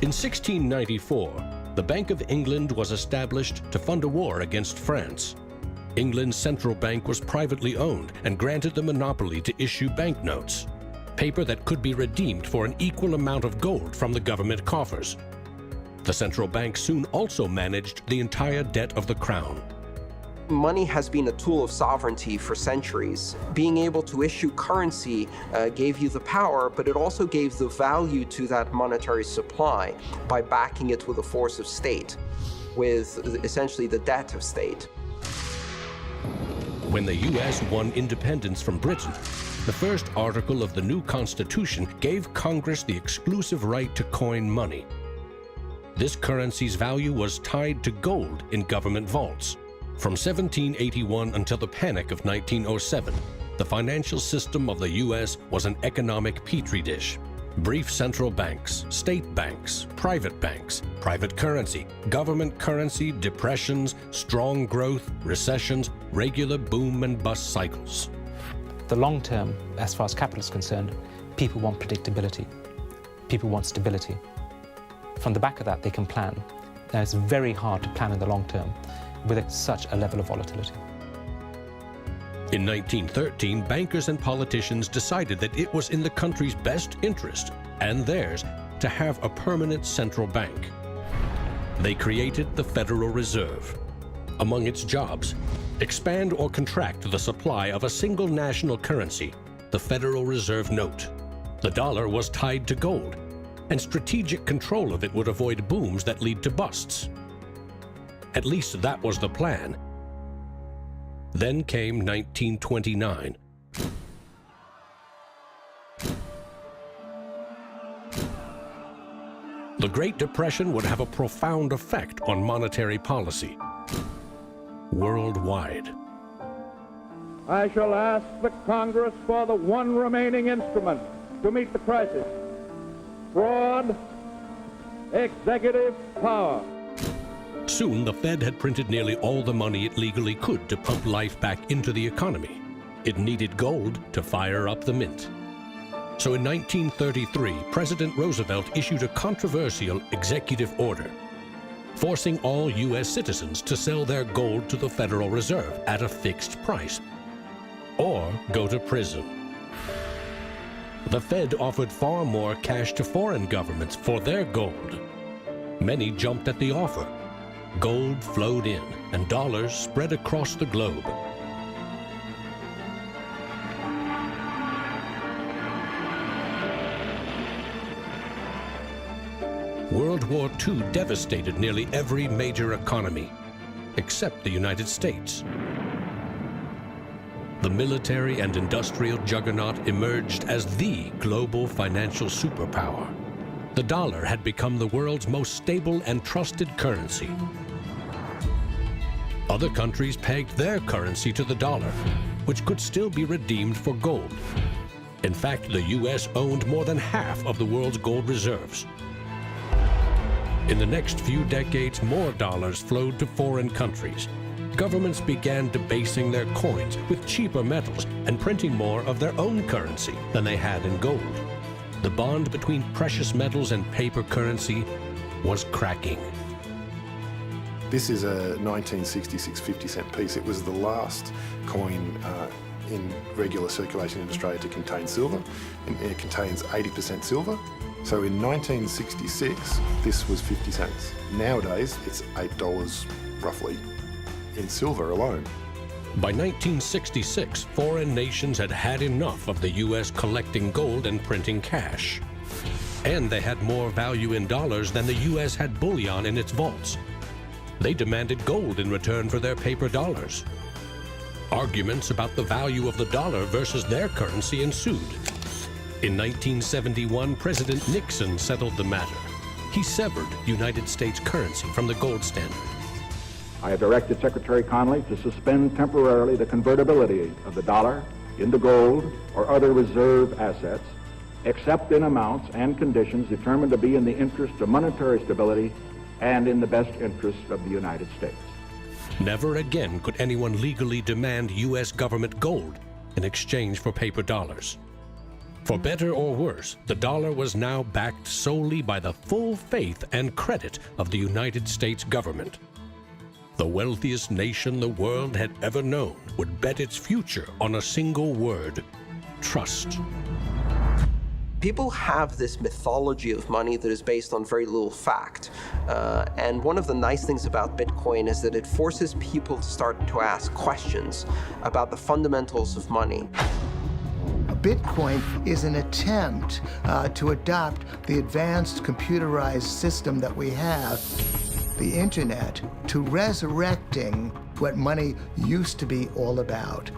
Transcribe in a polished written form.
In 1694, the Bank of England was established to fund a war against France. England's central bank was privately owned and granted the monopoly to issue banknotes, paper that could be redeemed for an equal amount of gold from the government coffers. The central bank soon also managed the entire debt of the crown. Money has been a tool of sovereignty for centuries. Being able to issue currency gave you the power, but it also gave the value to that monetary supply by backing it with a force of state, with essentially the debt of state. When the U.S. won independence from Britain, the first article of the new Constitution gave Congress the exclusive right to coin money. This currency's value was tied to gold in government vaults. From 1781 until the Panic of 1907, the financial system of the U.S. was an economic petri dish. Brief central banks, state banks, private currency, government currency, depressions, strong growth, recessions, regular boom and bust cycles. The long term, as far as capital is concerned, people want predictability. People want stability. From the back of that, they can plan. Now, it's very hard to plan in the long term with such a level of volatility. In 1913, bankers and politicians decided that it was in the country's best interest, and theirs, to have a permanent central bank. They created the Federal Reserve. Among its jobs, expand or contract the supply of a single national currency, the Federal Reserve note. The dollar was tied to gold, and strategic control of it would avoid booms that lead to busts. At least that was the plan. Then came 1929. The Great Depression would have a profound effect on monetary policy worldwide. I shall ask the Congress for the one remaining instrument to meet the crisis: broad executive power. Soon, the Fed had printed nearly all the money it legally could to pump life back into the economy. It needed gold to fire up the mint. So in 1933, President Roosevelt issued a controversial executive order, forcing all U.S. citizens to sell their gold to the Federal Reserve at a fixed price, or go to prison. The Fed offered far more cash to foreign governments for their gold. Many jumped at the offer. Gold flowed in, and dollars spread across the globe. World War II devastated nearly every major economy, except the United States. The military and industrial juggernaut emerged as the global financial superpower. The dollar had become the world's most stable and trusted currency. Other countries pegged their currency to the dollar, which could still be redeemed for gold. In fact, the U.S. owned more than half of the world's gold reserves. In the next few decades, more dollars flowed to foreign countries. Governments began debasing their coins with cheaper metals and printing more of their own currency than they had in gold. The bond between precious metals and paper currency was cracking. This is a 1966 50-cent piece. It was the last coin in regular circulation in Australia to contain silver, and it contains 80% silver. So in 1966, this was 50 cents. Nowadays, it's $8 roughly in silver alone. By 1966, foreign nations had had enough of the U.S. collecting gold and printing cash. And they had more value in dollars than the U.S. had bullion in its vaults. They demanded gold in return for their paper dollars. Arguments about the value of the dollar versus their currency ensued. In 1971, President Nixon settled the matter. He severed United States currency from the gold standard. I have directed Secretary Connally to suspend temporarily the convertibility of the dollar into gold or other reserve assets, except in amounts and conditions determined to be in the interest of monetary stability and in the best interest of the United States. Never again could anyone legally demand U.S. government gold in exchange for paper dollars. For better or worse, the dollar was now backed solely by the full faith and credit of the United States government. The wealthiest nation the world had ever known would bet its future on a single word: trust. People have this mythology of money that is based on very little fact. And one of the nice things about Bitcoin is that it forces people to start to ask questions about the fundamentals of money. Bitcoin is an attempt to adopt the advanced computerized system that we have, the internet, to resurrecting what money used to be all about.